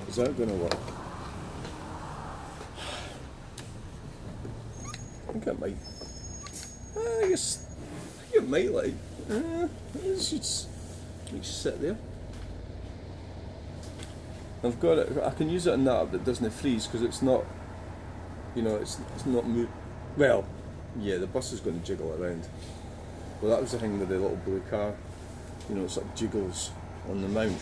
Is that going to work? I think it might. I guess it might, like. It should sit there. I've got it. I can use it in that, but it doesn't freeze because it's not. You know, it's not move. Well, yeah, the bus is going to jiggle around. Well, that was the thing with the little blue car. You know, it sort of jiggles on the mount.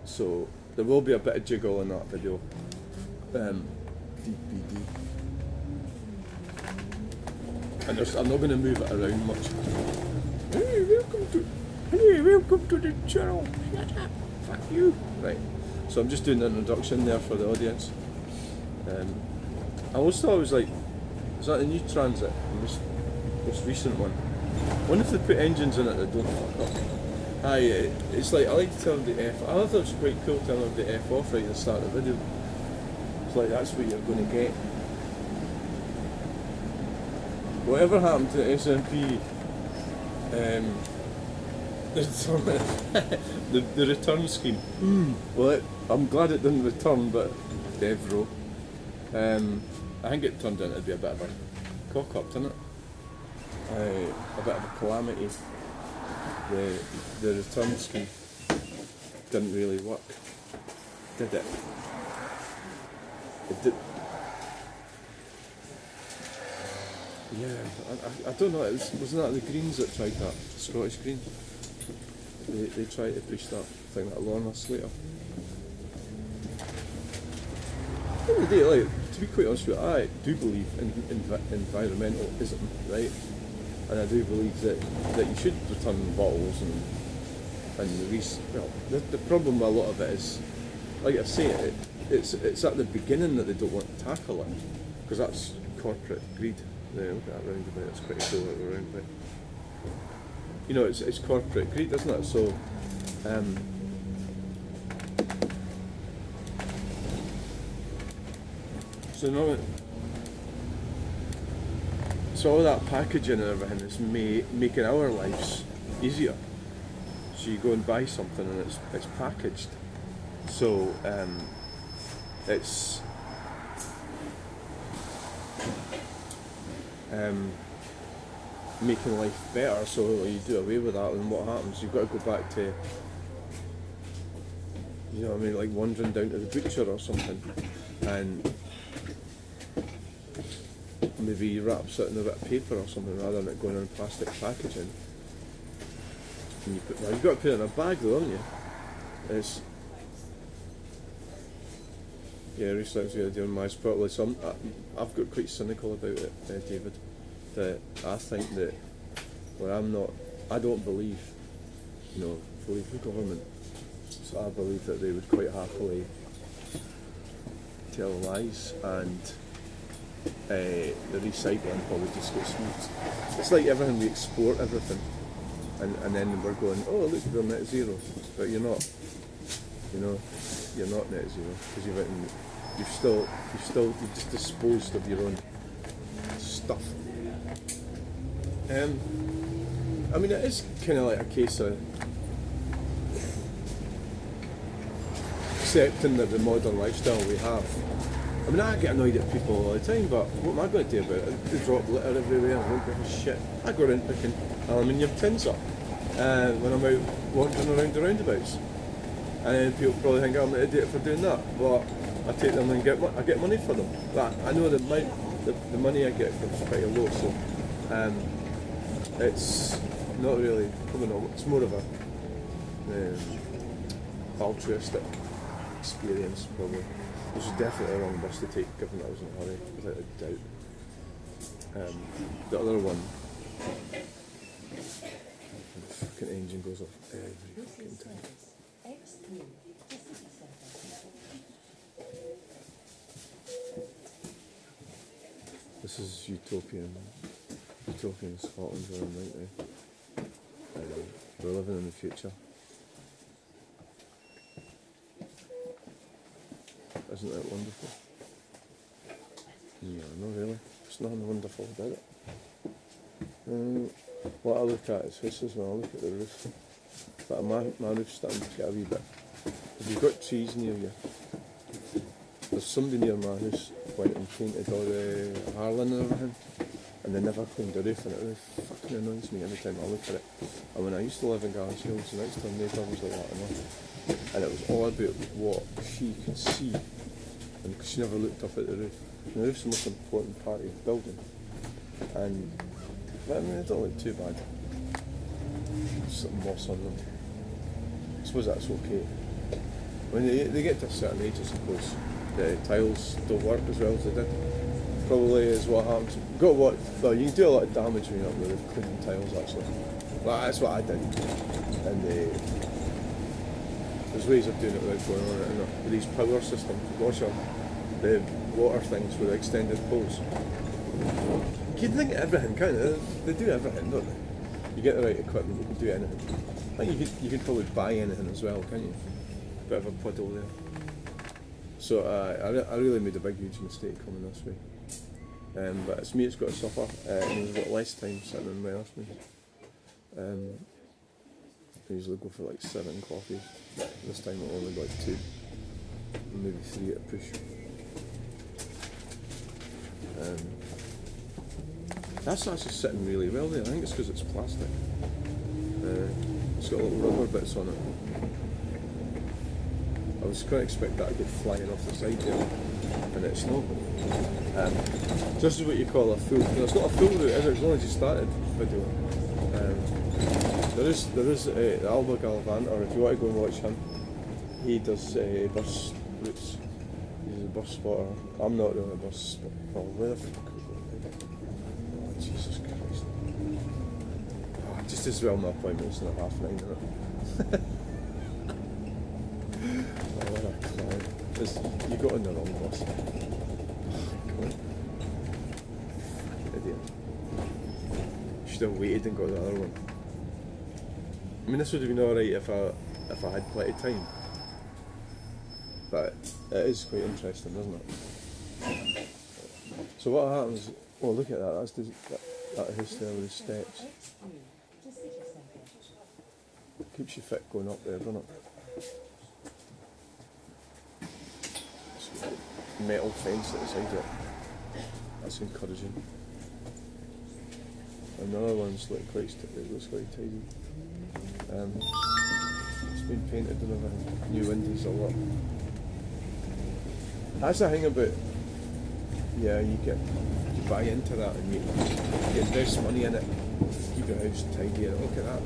So there will be a bit of jiggle in that video. DPD. And I'm not going to move it around much. Hey, welcome to the channel. Shut up. Fuck you. Right. So I'm just doing the introduction there for the audience. I always thought it was like, is that the new Transit? The most recent one. I wonder if they put engines in it that don't fuck up. Aye, it's like, I like to tell them to F. I thought it was quite cool telling them to F off right at the start of the video. It's like, that's what you're going to get. Whatever happened to SNP, the return scheme. Well, I'm glad it didn't return, but Devro. I think it turned out to be a bit of a cock up, didn't it? A bit of a calamity. The return scheme didn't really work, did it? It did. Yeah, I don't know. Wasn't that the Greens that tried that? Scottish Greens. They tried to push that thing that Lorna Slater. At the end of the day, like, to be quite honest with you, I do believe in environmentalism, right? And I do believe that you should return bottles and the problem with a lot of it is, like I say, it's at the beginning that they don't want to tackle it, because that's corporate greed. Yeah, look at that roundabout, it's quite cool little roundabout. You know, it's corporate greed, isn't it? So, so all that packaging and everything is making our lives easier. So you go and buy something and it's packaged. So it's making life better. So you do away with that, and what happens? You've got to go back to, you know what I mean, like wandering down to the butcher or something, and maybe you wrap something in a bit of paper or something rather than it going in plastic packaging. And you've got to put it in a bag though, haven't you? It's, yeah, recycling the idea on my spot. So I've got quite cynical about it, David. That I think that, well, I don't believe, you know, fully the government. So I believe that they would quite happily tell lies, and the recycling probably just gets smoothed. It's like everything, we export everything, and then we're going, oh look, we're net zero, but you're not. You know, you're not net zero because you've just disposed of your own stuff. I mean, it is kind of like a case of accepting that the modern lifestyle we have. I mean, I get annoyed at people all the time, but what am I going to do about it? They drop litter everywhere, I don't give a shit. I go around picking aluminium tins up when I'm out wandering around the roundabouts. And people probably think I'm an idiot for doing that, but I take them and I get money for them. But I know that the money I get is pretty low, so it's not really, it's more of a altruistic experience probably. This is definitely a wrong bus to take, given that I was in a hurry, without a doubt. The other one, the fucking engine goes off every fucking time. This is utopian Scotland where I'm right now. We're living in the future. Isn't that wonderful? No, not really. There's nothing wonderful about it. What I look at is this as well. I look at the roof. But my roof's starting to get a wee bit Have you got trees near you? There's somebody near my house went and painted all the Harlan and everything, and they never cleaned the roof, and it really fucking annoys me every time I look at it. And when I used to live in Garage Hills, the next door neighbour was like that enough, and it was all about what she could see, and because she never looked up at the roof. And the roof's the most important part of the building, and but, I mean, they don't look too bad. Some moss on them. I suppose that's okay. When they get to a certain age, I suppose, the tiles don't work as well as they did. Probably is what happens. Got what? Well, you can do a lot of damage when you're up there with cleaning tiles, actually. Well, that's what I did. And there's ways of doing it without going on it. And with these power systems, the water things with extended poles. You can think of everything, can't you? They do everything, don't they? You get the right equipment, you can do anything. I think you could probably buy anything as well, can't you? Bit of a puddle there. So I really made a big, huge mistake coming this way. But it's me that's got to suffer, and there's got less time sitting in Wetherspoon. I usually go for like 7 coffees. This time I'll only go like 2, maybe 3 at a push. That's actually sitting really well there. I think it's because it's plastic. It's got little rubber bits on it. I was going to expect that to go flying off the side there, and it's not. This is what you call a full. No, it's not a full route, is it? It's only just started video. There is Alba Galvanter. If you want to go and watch him, he does bus routes. He's a bus spotter. I'm not really a bus spotter. Oh, where the fuck are we going? Oh, Jesus Christ. Oh, just as well my appointment's in at 9:30, isn't it? Oh, what a clown. You got on the wrong bus. Come on. Idiot. Should have waited and got the other one. I mean, this would have been alright if I had plenty of time. But it is quite interesting, isn't it? So what happens? Oh, look at that. That's that house there with the steps. Keeps you fit going up there, doesn't it? It's got a metal fence at the side of it. That's encouraging. Another one's like it looks quite tidy. It's been painted and everything. New windows a lot. That's the thing about, you buy into that and you invest money in it, keep your house tidy, and look at that.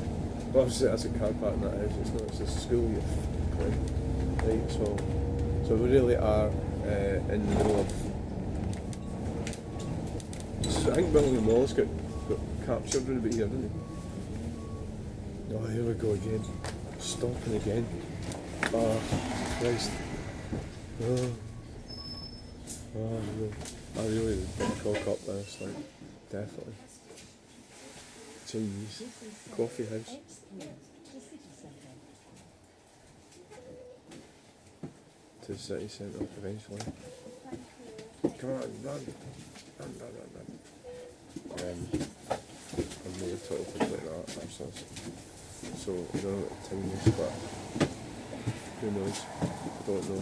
Well, obviously that's a car park in that house, it's not, it's a school you've right, so we really are in the middle of, I think William Wallace got captured in a bit here, didn't he? Oh, here we go again. Stopping again. Oh, Christ. Oh, I really did cock up this, like, definitely. Jeez. Coffee house. To the city centre eventually. Come on, run. I'm really talking like that, actually. So I don't know what the time is, but who knows? I don't know.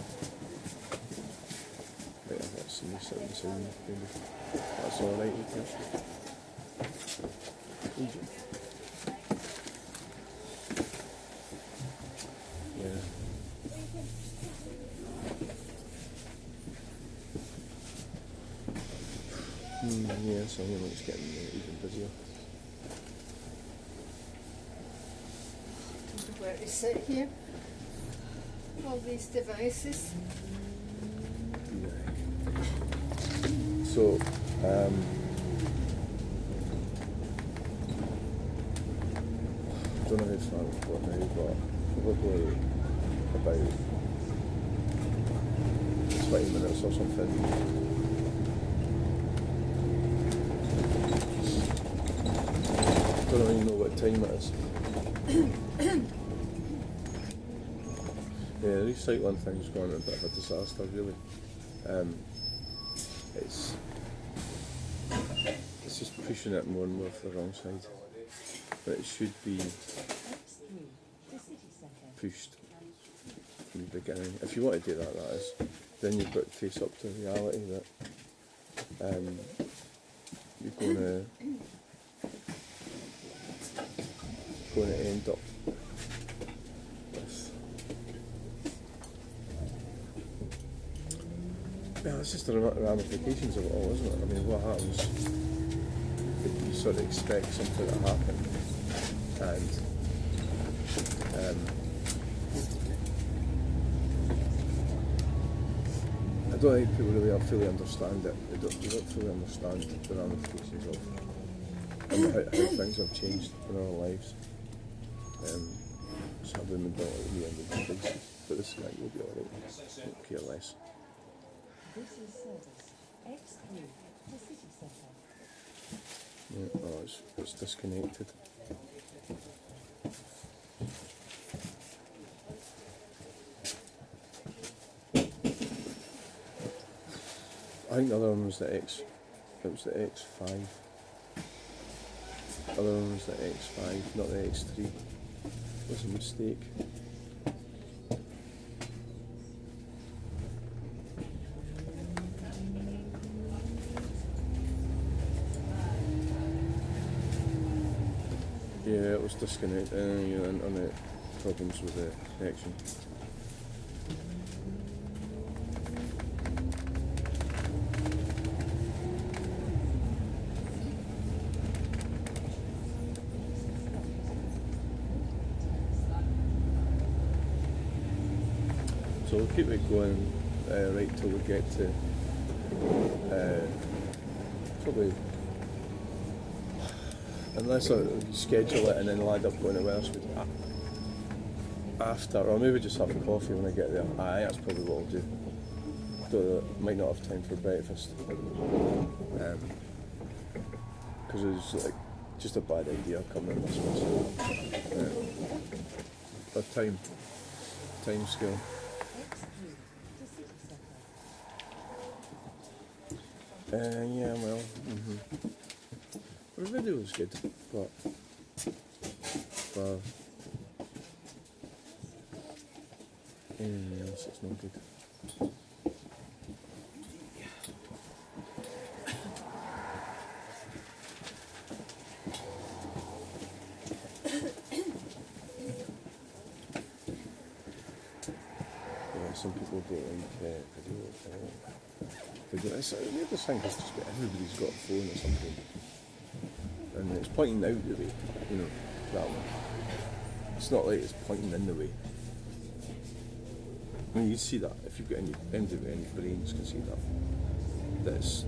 Right, I've got somebody sitting beside me, maybe. That's alright with you. Yeah. Yeah, so it's getting even busier. Where we sit here, all these devices. Yeah. So, I don't know how far we've got now, but probably about 20 minutes or something. I don't even know what time it is. Yeah, the recycling thing's gone a bit of a disaster, really. It's just pushing it more and more to the wrong side. But it should be pushed in the beginning. If you want to do that, that is. Then you've got to face up to reality that you're going to end up with. Yeah, it's just the ramifications of it all, isn't it? I mean, what happens if you sort of expect something to happen and I don't think people really fully understand it. They don't fully understand the ramifications of and how things have changed in our lives. Just have the mentality and the places. But this guy will be alright. Don't care less. This is service X3 to City Centre. Yeah, oh, it's disconnected. I think the other one was the X. It was the X5. The other one was the X5, not the X3. It was a mistake. Yeah, it was disconnected. Internet problems with the connection. So we'll keep it going right till we get to probably, unless you schedule it and then we'll end up going to Wellswood after, or maybe just have a coffee when I get there. Aye, that's probably what I'll do. Though I might not have time for breakfast because it's like just a bad idea coming in this way. But time scale. Yeah, well, the video was good, but anything else, it's not good. Yeah, some people don't like video. It's a weird thing because just everybody's got a phone or something, and it's pointing out the way, that one. It's not like it's pointing in the way. I mean, you see that if you've got any brains can see that it's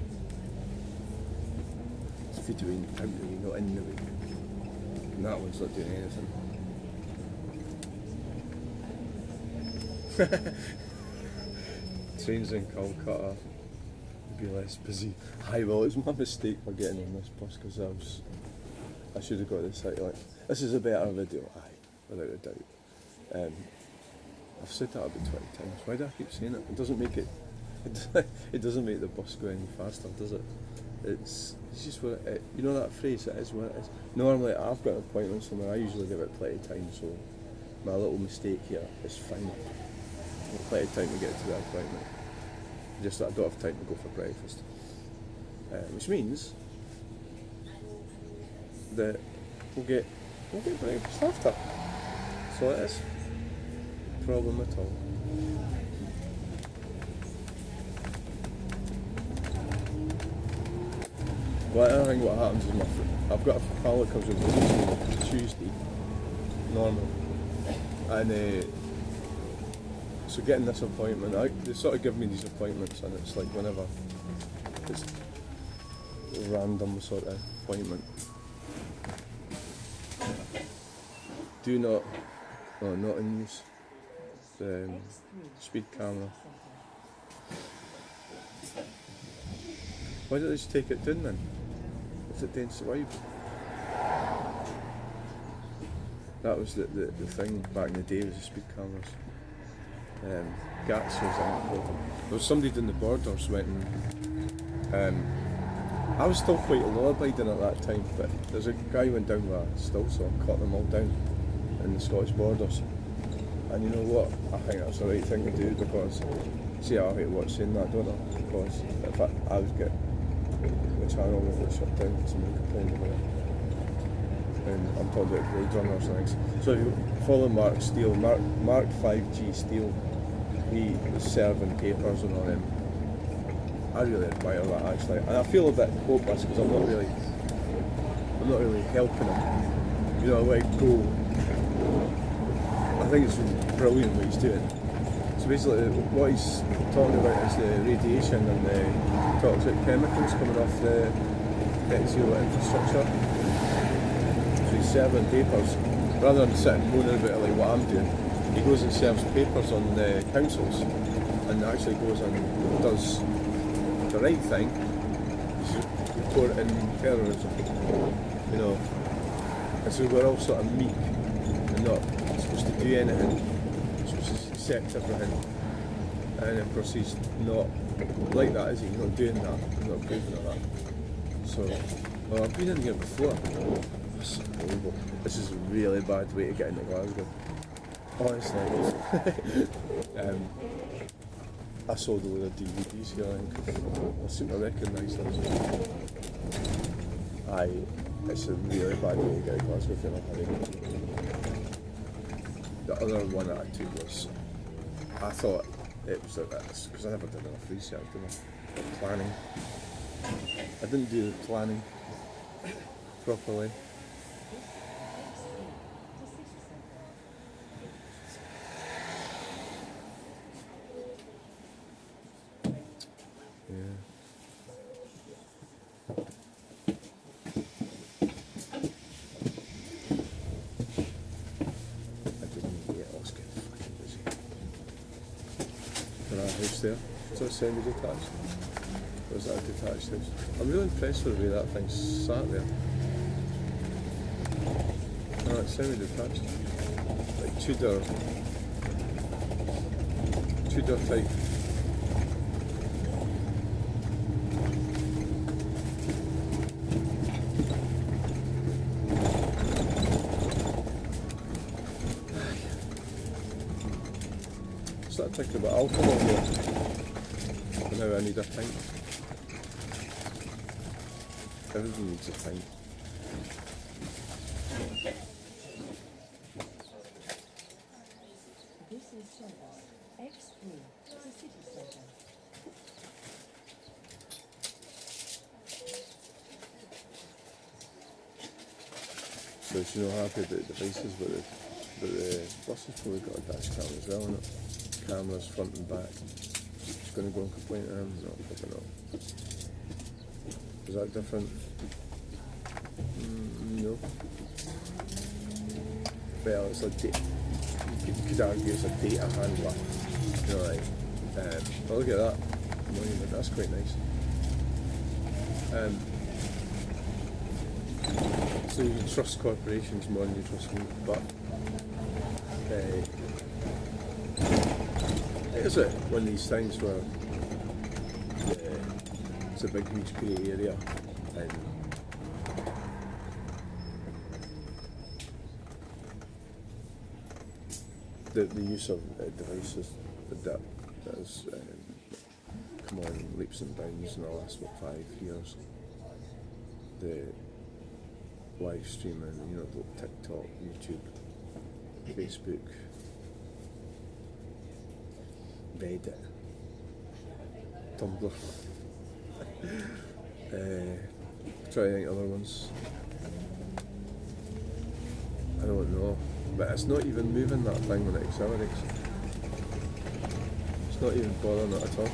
videoing out the way, not in the way, and that one's not doing anything. Trains in Calcutta. Be less busy. Aye, well, it's my mistake for getting on this bus because I should have got this out. Like, this is a better video. Aye, without a doubt. I've said that about 20 times. Why do I keep saying it? It doesn't make it. It doesn't make the bus go any faster, does it? It's just what it. You know that phrase? It is what it is. Normally, I've got an appointment somewhere. I usually give it plenty of time, so my little mistake here is fine. I've got plenty of time to get to the appointment. Just that I don't have time to go for breakfast, which means that we'll get breakfast after. So it is no problem at all. Well, I think what happens is I've got a pal that comes in Tuesday, normal, and. So getting this appointment, they sort of give me these appointments and it's like whenever, it's a random sort of appointment. Do not in use, speed camera. Why don't they just take it down then? If it didn't survive. That was the thing back in the day, was the speed cameras. Gats was important. There was somebody doing the borders went and I was still quite law abiding at that time, but there's a guy went down with a still saw and cut them all down in the Scottish borders, And you know what? I think that's the right thing to do because, see, I hate what's saying that, don't I? Because if I would get the channel would get shut down to make complaint about it. And I'm talking about Blade Runner and things. So if you follow Mark Steele, Mark 5G Steele, he was serving papers and all them. I really admire that actually, and I feel a bit hopeless because I'm not really helping him. You know, like go. I think it's brilliant what he's doing. So basically, what he's talking about is the radiation and the toxic chemicals coming off the net zero infrastructure. So he's serving papers rather than sitting moaning about it like what I'm doing. He goes and serves papers on the councils and actually goes and does the right thing, is reporting terrorism, you know. And so we're all sort of meek and not supposed to do anything, supposed to accept everything. And of course he's not like that, is he? He's not doing that, he's not proving of that. So, well, I've been in here before. This is horrible. This is a really bad way to get into Glasgow. Honestly. I sold a load of DVDs here, I think. I seem to recognise those. It's a really bad way to get to Glasgow if you're not having it. The other one that I took was, I thought it was like this, because I never did enough research, did I? Planning. I didn't do the planning properly. There. So it's semi-detached. Or is that a detached house? I'm really impressed with the way that thing sat there. No, it's semi-detached. Like Tudor type. Start thinking about alcohol here. And now I need a pint. Everyone needs a pint. This is service X3 to city centre. So she's not happy about the devices, but the bus has probably got a dash cam as well, innit? Cameras front and back. Just going to go and complain to him? No, probably not. Is that different? No. Well, it's a you could argue it's a data handler. You know, like, oh, look at that. That's quite nice. So you trust corporations more than you trust me, but is it one of these things where it's a big huge grey area and the use of devices that has come on leaps and bounds in the last 5 years. The live streaming, you know, the TikTok, YouTube, Facebook, Reddit, Tumblr. Try to think other ones. I don't know, but it's not even moving that thing when it accelerates. It's not even bothering it at all.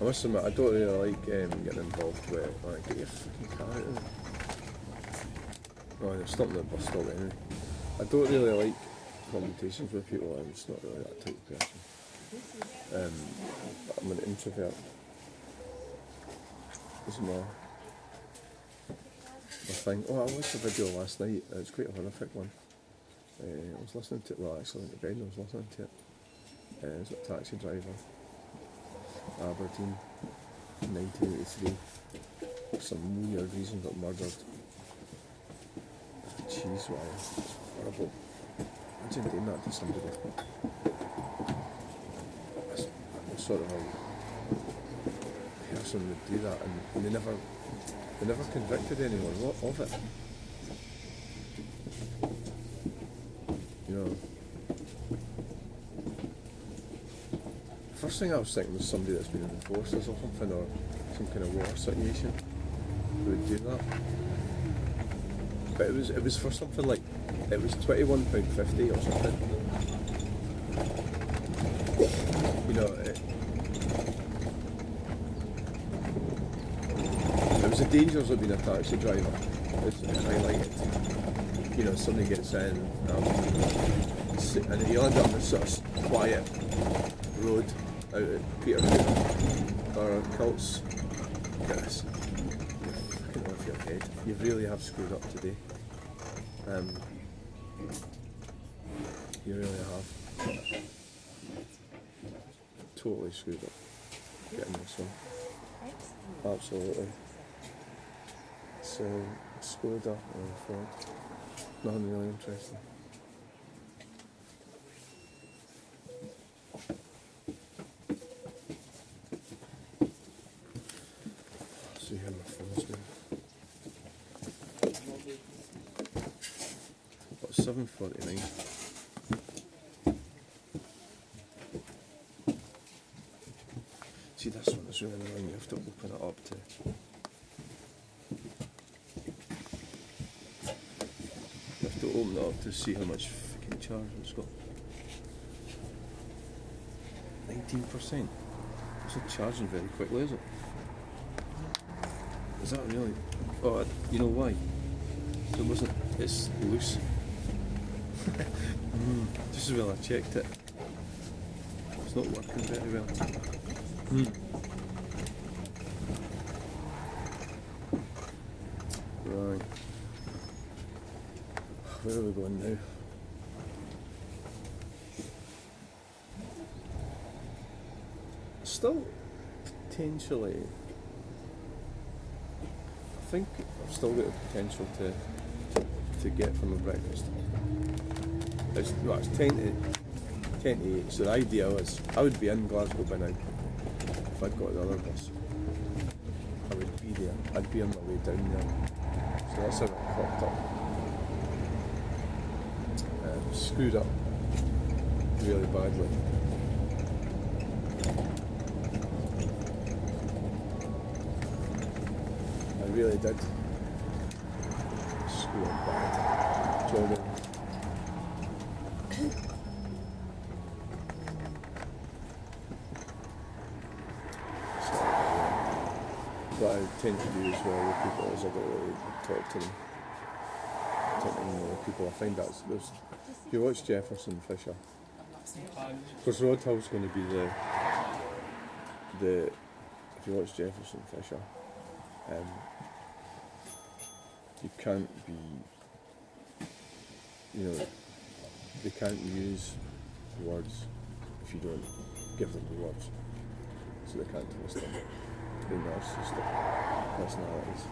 I must admit, I don't really like getting involved with like, get your fucking car out of there. Oh, they're stopping at the bus stop anyway. I don't really like conversations with people, I'm just not really that type of person. I'm an introvert. This is my thing. Oh, I watched a video last night, it's quite a horrific one. I was listening to it, well actually went to bed and I was listening to it. It's a taxi driver. Aberdeen, 1983. For some weird reason got murdered. cheese wire. It's horrible. Imagine doing that to somebody. That's sort of a person would do that, and they never convicted anyone of it. You know. First thing I was thinking was somebody that's been in the forces or something, or some kind of war situation who would do that. But it was for something like, it was £21.50 or something. You know, it was the dangers of being a taxi driver. It's highlighted. You know, somebody gets in, and you end up on this sort of quiet road out at Peterhood or Cults. Goodness, you're fucking off your head. You really have screwed up today. You really have. Totally screwed up getting this one. Absolutely. So, Skoda or Ford. Nothing really interesting. See how my phone's doing. About 7:49. See, this one is really annoying. You have to open it up to. You have to open it up to see how much fucking charge it's got. 19%. It's not charging very quickly, is it? Is that really? Oh, you know why? It wasn't. It's loose. Just as well I checked it. It's not working very well. Right. Where are we going now? Still potentially. I think I've still got the potential to get from a breakfast. It's 10 to 8, so the idea was I would be in Glasgow by now if I'd got the other bus. I would be there. I'd be on my way down there. So that's how it cocked up. Screwed up really badly. I really did screw up bad. Jogging. What I tend to do as well with people is I don't really talk to them. People, I find that's if you watch Jefferson Fisher, because Rod Hill's going to be the if you watch Jefferson Fisher, you can't be, you know, they can't use words if you don't give them the words, so they can't twist them. They're narcissistic personalities.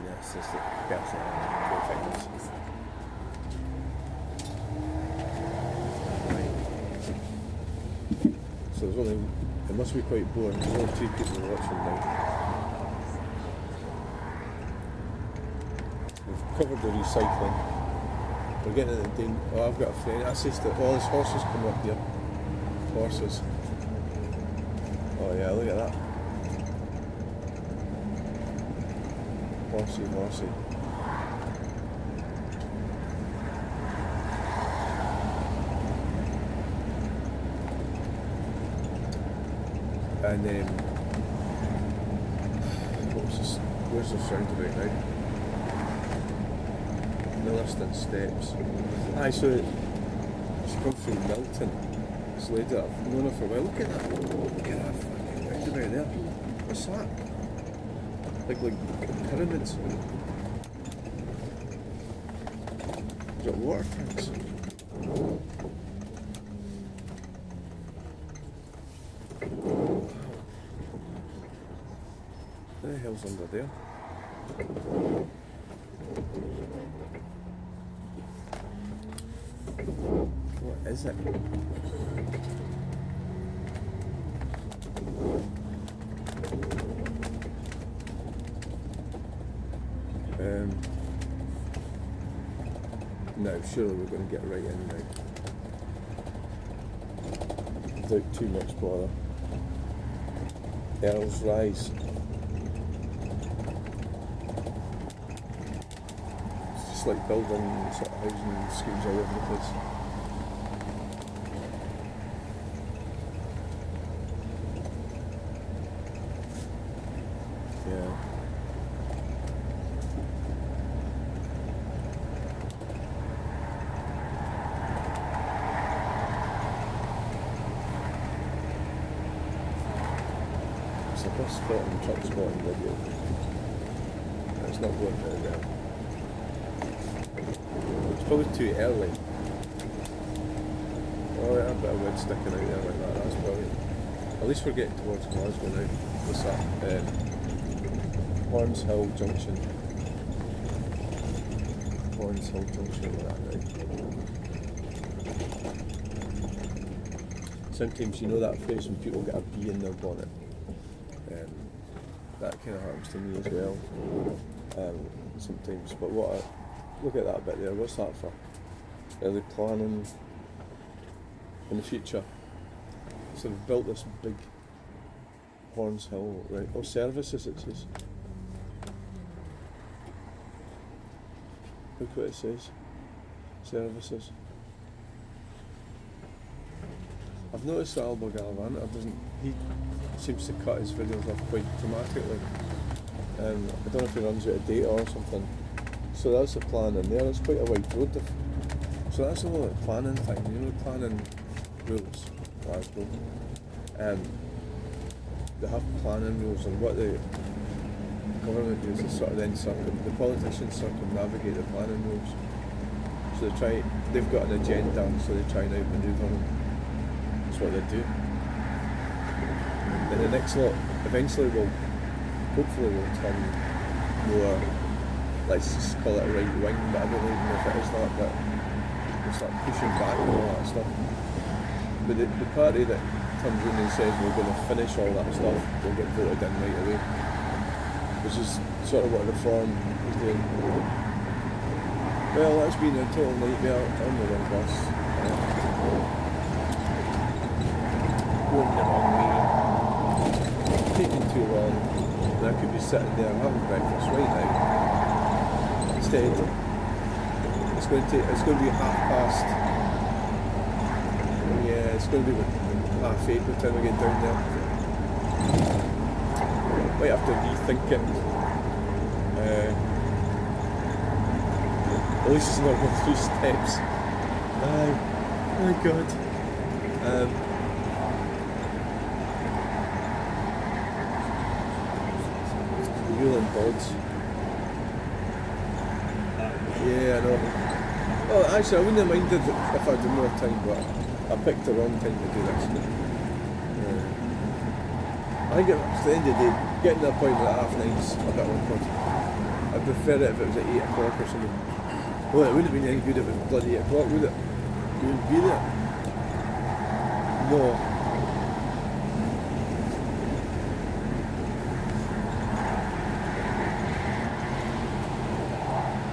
Narcissistic personalities. Right. So there's only, it must be quite boring. There's only 2 people watching now. We've covered the recycling. We're getting at the danger. Oh, I've got a friend. I see that all these horses come up here. Horses. Oh yeah, look at that. Horsey, horsey. And what's this? Where's the roundabout now? Milliston Steps. Aye, so she comes from Milton. This lady that I've known her for a while. Look at that. Look at that fucking roundabout there. What's that? Like pyramids. You've got water tanks. What the hell's under there? What is it? No, surely we're going to get right in now. Without too much bother. Earl's Rise. It's just like building sort of housing schemes all over the place. Yeah. It's a bus spotting, truck spotting video. It's not going very well. It's probably too early. Oh, yeah, a bit of wood sticking out there like that, that's brilliant. At least we're getting towards Glasgow now. What's that? Horns Hill Junction. Horns Hill Junction, like that now. Sometimes you know that phrase when people get a bee in their bonnet. That kind of happens to me as well. Sometimes. But look at that bit there. What's that for? Early planning in the future. So they've built this big Horns Hill, right? Oh, services it says. Look what it says. Services. I've noticed that Alba Galavanta he seems to cut his videos off quite dramatically. I don't know if he runs out of data or something. So that's the plan in there. It's quite a wide road. So that's a lot of planning thing, you know, planning rules, Glasgow. They have planning rules, and what the government does is sort of then the politicians circumnavigate the planning rules. So they've got an agenda, so they try and outmaneuver them. That's what they do. And the next lot eventually hopefully will turn more, let's just call it right wing, but I don't even know if it is that, but they'll start pushing back and all that stuff. But the party that comes in and says we're going to finish all that stuff will get voted in right away, which is sort of what Reform is doing. Well, that's been a total nightmare on the wrong bus. Going the wrong way. Taking too long, and I could be sitting there having breakfast right now. Instead, it's going to be 8:30. Yeah, it's going to be 8:30 by the time we get down there. Might have to rethink it. At least it's not going 3 steps. Oh my god. Wheeling Dodds. Yeah, I know. Oh, actually, I wouldn't have minded if I had more time, but I picked the wrong time to do this. I think at the end of the day, getting to the appointment at 9:30 is a bit awkward. I'd prefer it if it was at 8 o'clock or something. Well, it wouldn't have been any good if it was bloody 8 o'clock, would it? You wouldn't be there. No.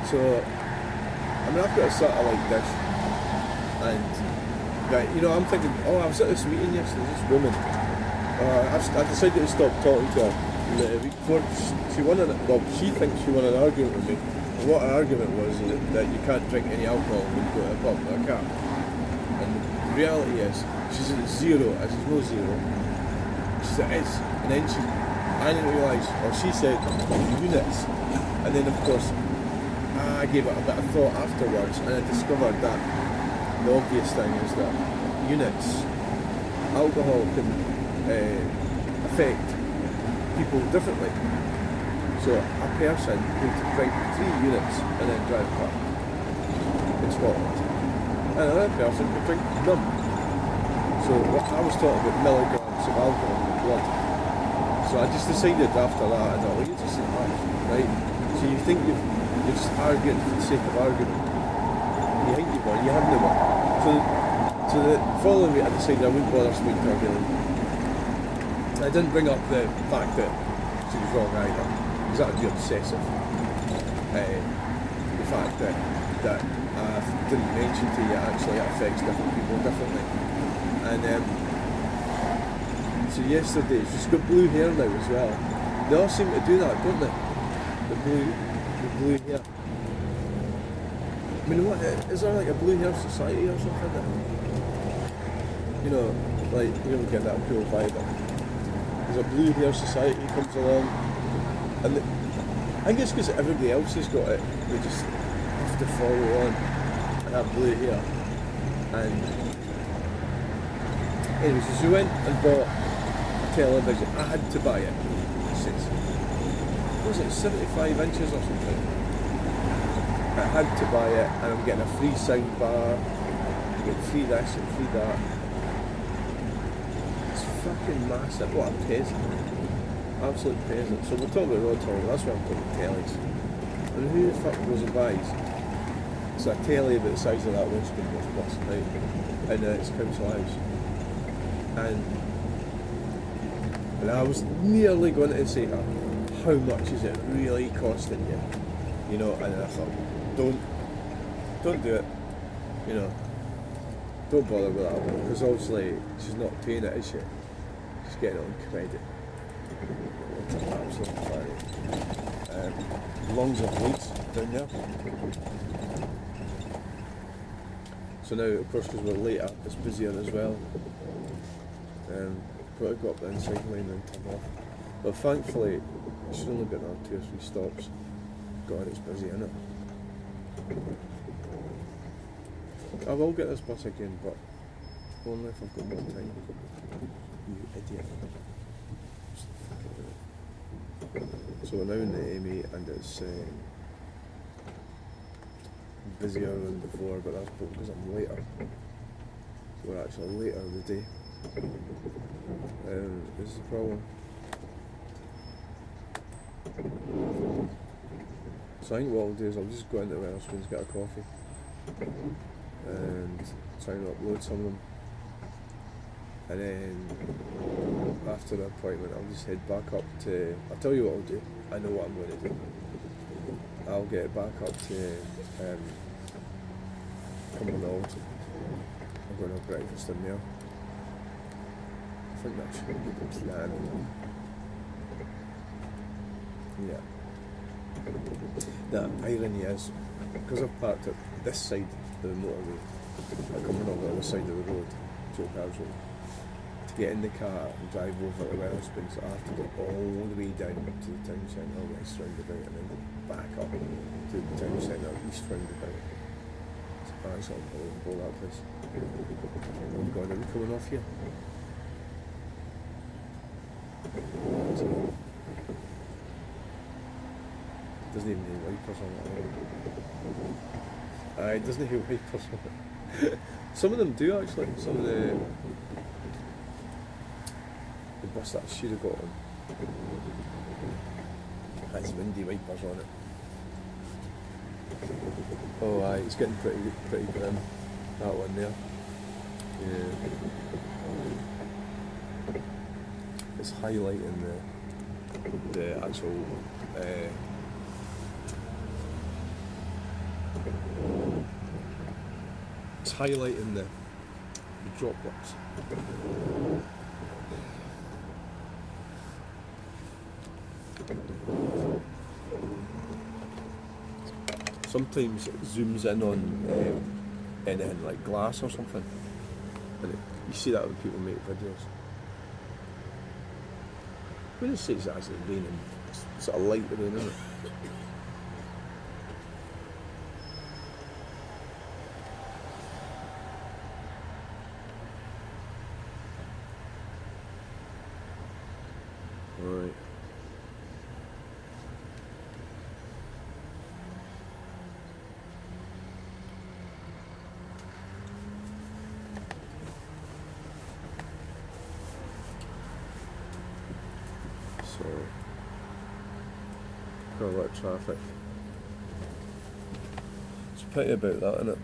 So, I mean, I've got a satellite dish, and right, you know, I'm thinking, oh, I was at this meeting yesterday, this woman. I decided to stop talking to her the week before. She thinks she won an argument with me. And what her argument was that you can't drink any alcohol when you go to a pub. I can't. And the reality is, she's at 0. I said, no 0. She said, it's. And then I didn't realise, or she said, units. And then, of course, I gave it a bit of thought afterwards, and I discovered that the obvious thing is that units, alcohol can affect people differently. So a person could drink 3 units and then drive a car in Scotland, and another person could drink none. So I was talking about milligrams of alcohol in the blood. So I just decided after that, I thought, well, you just say that, right? So So you think you're just arguing for the sake of arguing. You think you've won, you haven't won. So the following week I decided I wouldn't bother speaking to her again. I didn't bring up the fact that she was wrong either, because that would be obsessive. The fact that I didn't mention to you actually it affects different people differently. And so yesterday, she's got blue hair now as well. They all seem to do that, don't they? The blue hair. I mean, what is there like a blue hair society or something? That, you know, like you really get that cool vibe. There's a blue hair society comes along, and I think it's because everybody else has got it. They just have to follow on and have blue hair. And anyway, so she went and bought a television. I had to buy it. Was it 75 inches or something? I had to buy it, and I'm getting a free sound bar. I get free this and free that. It's fucking massive. What a peasant. Absolute peasant. So we're talking about road toll, that's why I'm talking tellies. And who the fuck goes and buys? It's a telly about the size of that windscreen plus, right? In its council house. And I was nearly going to say to her, how much is it really costing you? You know, and I thought, don't do it. You know, don't bother with that one, because obviously she's not paying it, is she? She's getting it on credit. Absolutely fine. Lungs of Leeds down there. So now, of course, because we're later, it's busier as well. But I got up the inside line and turn off. But thankfully, she's only been on 2 or 3 stops. God, it's busy, isn't it? I will get this bus again, but only if I've got more time. You idiot. So we're now in the M8 and it's busier than before, but that's because I'm later. So we're actually later in the day. This is the problem. So I think what I'll do is I'll just go into Wetherspoons, get a coffee and try and upload some of them, and then after the appointment I'll just head back up to, I'll tell you what I'll do, I know what I'm going to do. I'll get back up to Cumbernauld. I'm going to have breakfast in there. I think that should be the plan. Yeah. The irony is, because I've parked at this side of the motorway, I'm coming over the other side of the road, Joe Cars Road, to get in the car and drive over to Wetherspoons, I have to go all the way down to the town centre, west roundabout, and then back up to the town centre, east roundabout. It's unbelievable, that place. Oh God, are we coming off here? Doesn't even have wipers on it. It doesn't have wipers on it. Some of them do actually. Some of the bus that I should have got on has windy wipers on it. Oh aye, it's getting pretty grim, that one there. Yeah. It's highlighting the actual it's highlighting the droplets. Sometimes it zooms in on anything like glass or something, and you see that when people make videos. When it says it's actually raining, it's sort of light rain, isn't it? Right. So, got a lot of traffic. pity about that, innit?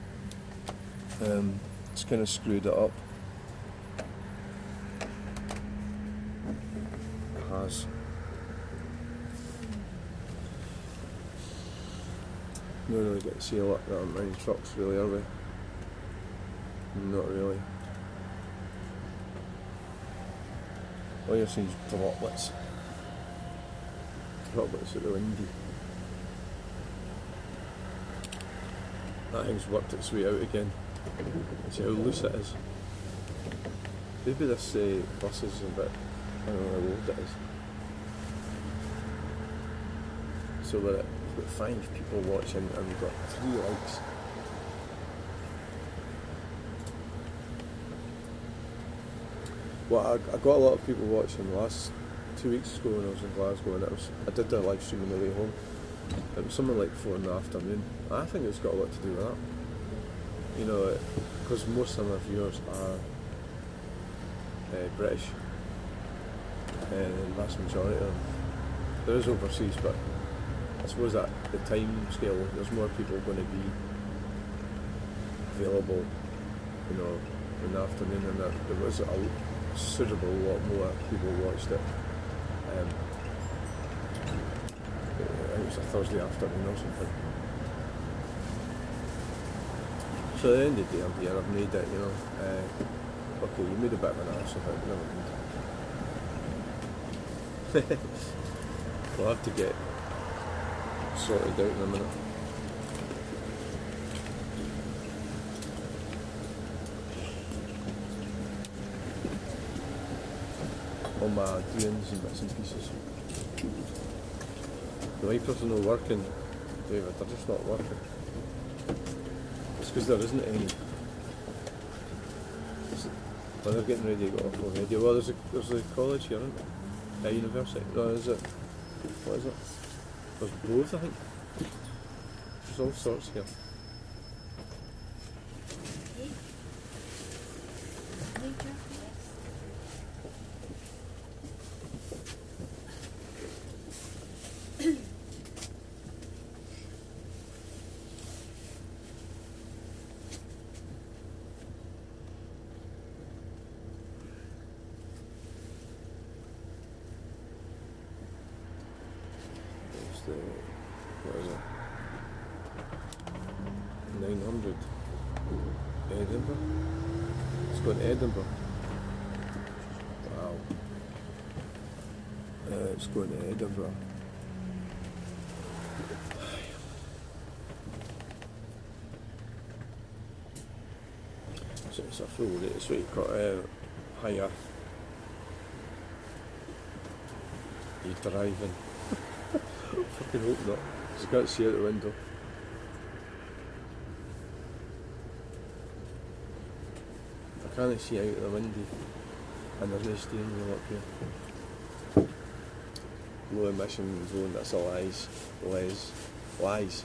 It's kind of screwed it up. It has. We don't really get to see a lot that many trucks, really, are we? Not really. All you're seeing is droplets. Droplets at the windy. That thing's worked its way out again. See how loose it is. Maybe this bus is a bit, I don't know how old it is. So we've got 5 people watching and we've got 3 likes. Well, I got a lot of people watching last 2 weeks ago when I was in Glasgow, and I did a live stream on the way home. It was something like 4 in the afternoon. I think it's got a lot to do with that. You know, because most of my viewers are British, and the vast majority of them. There is overseas, but I suppose at the time scale, there's more people going to be available, you know, in the afternoon, and there was a considerable lot more people watched it. I think it was a Thursday afternoon or something. So at the end of the day, I'm here, I've made it, you know. Okay, you made a bit of an arse of it, never mind. We'll have to get sorted out in a minute. All my doings and bits and pieces. The wipers are not working, David, they're just not working. It's because there isn't any. Well, they're getting ready to go off already. Well, there's a college here, isn't there? A university. No, is it? What is it? There's both, I think. There's all sorts here. What is it? 900. Edinburgh? It's going to Edinburgh. Wow. It's going to Edinburgh. So it's a full day, so you've got higher. You're driving. Fucking hope not. Just can't see out the window. I can't see out the window, and there's no steering wheel up here. Low emission zone, that's a lies. Lies.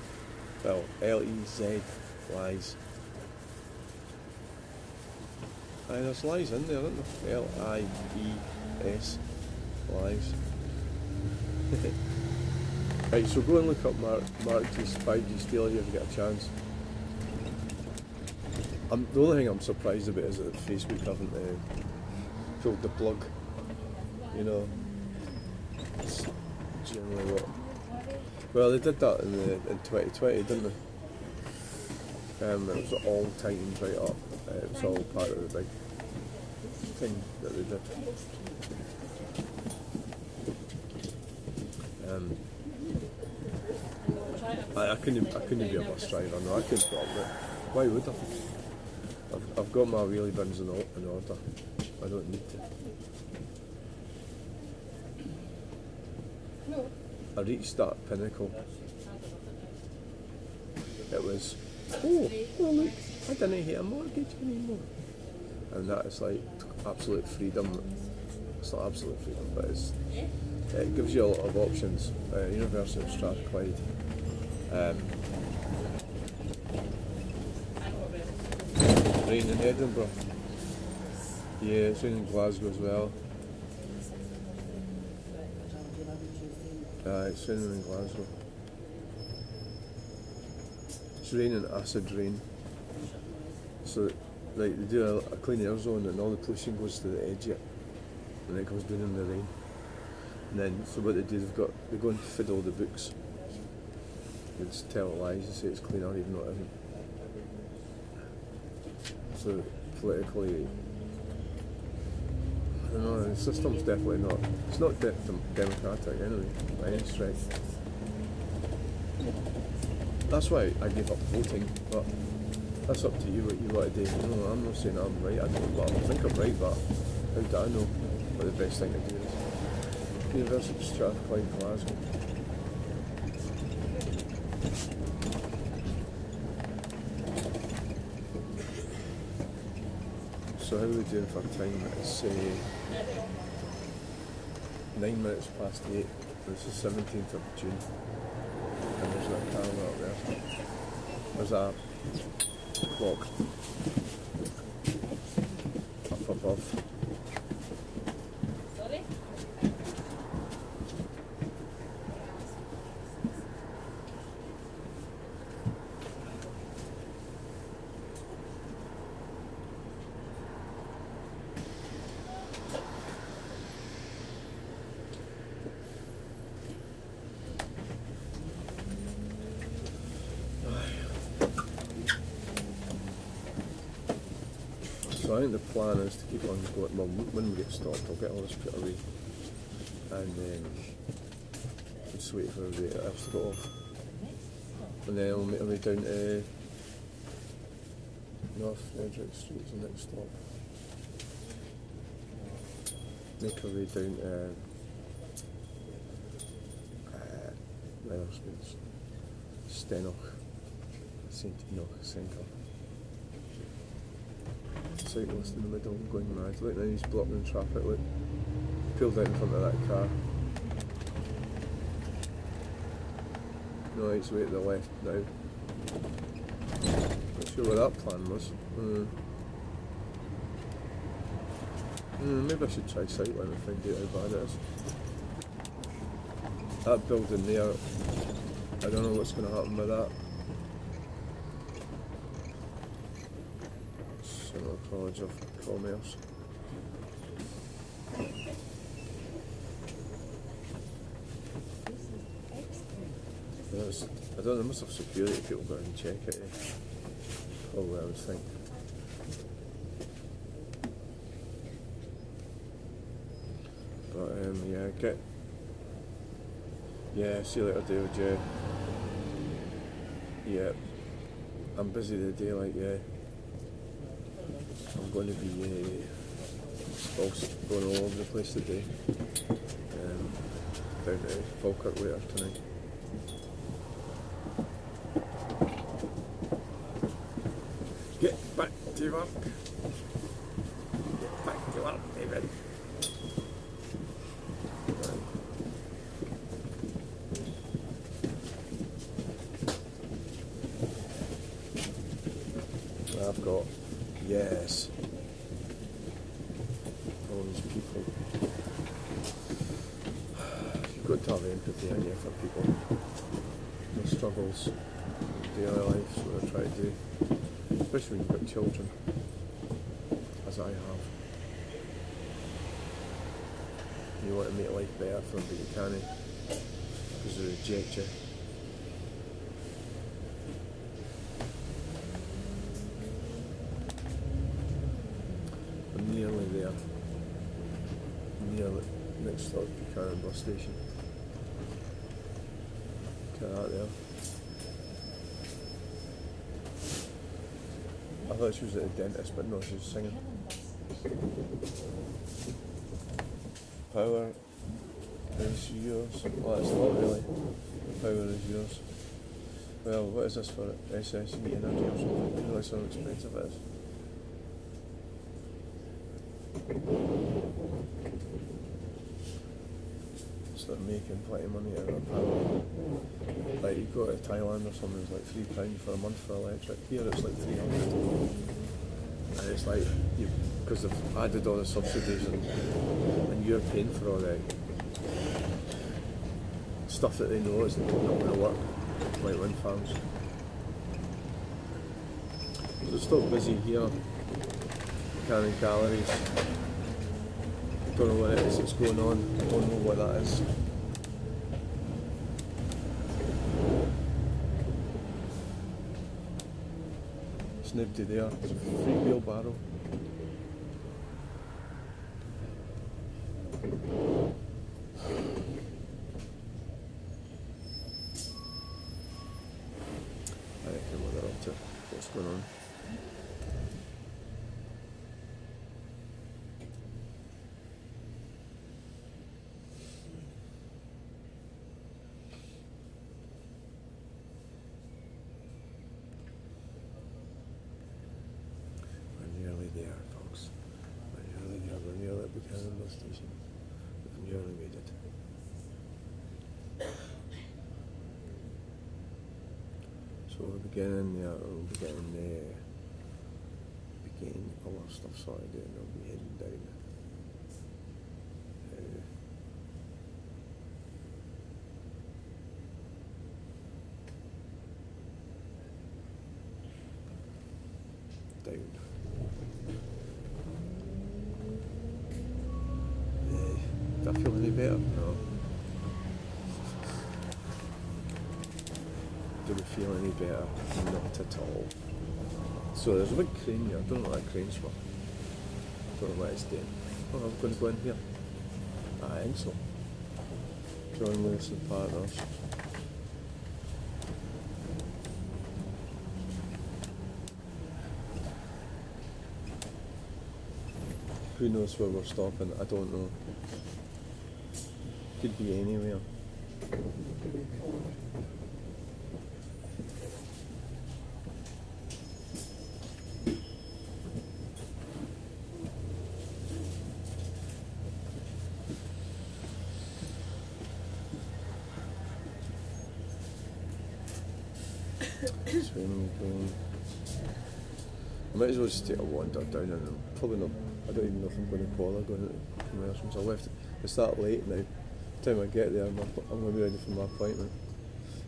Well, L-E-Z, lies. Aye, there's lies in there, isn't there? L-I-E-S, lies. Right, so go and look up Mark G's 5G Stealer here if you get a chance. The only thing I'm surprised about is that Facebook haven't pulled the plug. You know, it's generally what. Well, they did that in 2020, didn't they? It was all tightened right up. It was all part of the big thing that they did. I couldn't be a bus driver. No, I couldn't stop it. Why would I? I've got my wheelie bins in order. I don't need to. I reached that pinnacle. It was, oh look, I didn't hit a mortgage anymore. And that is like absolute freedom. It's not absolute freedom, but it gives you a lot of options. University of Strathclyde. Rain in Edinburgh. Yeah, it's raining in Glasgow as well. It's raining in Glasgow. It's raining acid rain. So like they do a clean air zone and all the pollution goes to the edge of it and then it comes down in the rain. And then so what they do they go and fiddle the books. They just tell lies and say it's cleaner even though it isn't. So politically I don't know, the system's definitely not it's not democratic anyway by any stretch. That's why I gave up voting, but that's up to you what you want to do. You know, I'm not saying I'm right, I think I'm right, but how do I know what the best thing to do is? University of Strathclyde, Glasgow. So how are we doing for time? It's 9 minutes past 8. It's the 17th of June. And there's a calendar up there. There's a clock up above. So I think the plan is to keep on going. Well, when we get stopped, I'll get all this put away, and then just wait for everybody else to go off, and then I'll make our way down to North Frederick Street is the next stop. Make our way down to Wetherspoons, Stenoch, St Enoch Centre. Cyclist in the middle going mad. Look now he's blocking the traffic, look. Pulled out in front of that car. No, he's way to the left now. Not sure what that plan was. Maybe I should try cycling and find out how bad it is. That building there, I don't know what's going to happen with that. College of Commerce. I don't know, there must have security people go and check it. Probably I would think. But see you later David, yeah. I'm busy today, like I'm going to be also going all over the place today. Down to Falkirk later tonight. Get back to work. Get back to work, David. I've got yes. All these people. You've got to have empathy in you for people. Their struggles in daily life, so I try to do. Especially when you've got children, as I have. You want to make life better for them, but you can't, because they reject you. Nearly there. Nearly next stop, Buchanan bus station. Look at that there. I thought she was at the dentist, but no, she was singing. Power is yours. Well, it's not really. Power is yours. Well, what is this for? SSE Energy or something? You know, it's so expensive it is. Start making plenty of money out of power. Like you go to Thailand or something, it's like £3 for a month for electric. Here it's like 300. And it's like because they've added all the subsidies and you're paying for all the stuff that they know is not going to work, like wind farms. So still busy here, counting calories. Don't know what it is that's going on. Don't know what that is. There's nobody there. It's a free wheelbarrow. I reckon what they're up to. What's going on? We're nearly there, folks. We're nearly there. We're nearly at Buchanan bus station. We've nearly made it. So we're beginning there, we'll be getting there. Getting all our stuff sorted out and I'll be heading down. Down. Do I feel any better? No. Do we feel any better? Not at all. So there's a big crane here. I don't know what that crane's for. Don't know what it's doing. Oh, I'm going to go in here. I think so. John Lewis and Partners. Who knows where we're stopping? I don't know. Could be anywhere. Swimming pool. I might as well just take a wander down and I'm probably not, I don't even know if I'm going to bother going to commercials. I left, it's that late now. By the time I get there, I'm going to be ready for my appointment.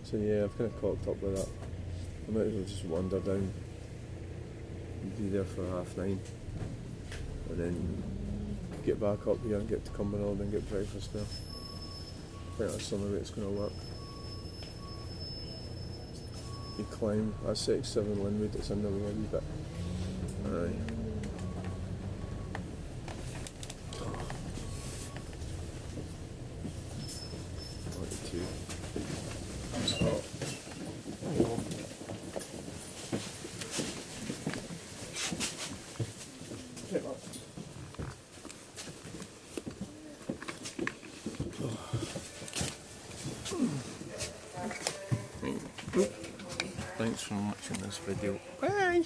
So yeah, I've kind of cocked up with that. I might as well just wander down and be there for 9:30 and then get back up here and get to Cumbernauld and get breakfast there. I think that's the only way it's going to work. You climb, that's 67 Linwood, it's in the way a wee bit. Aye. 42. It's hot. Thanks for watching this video. Bye!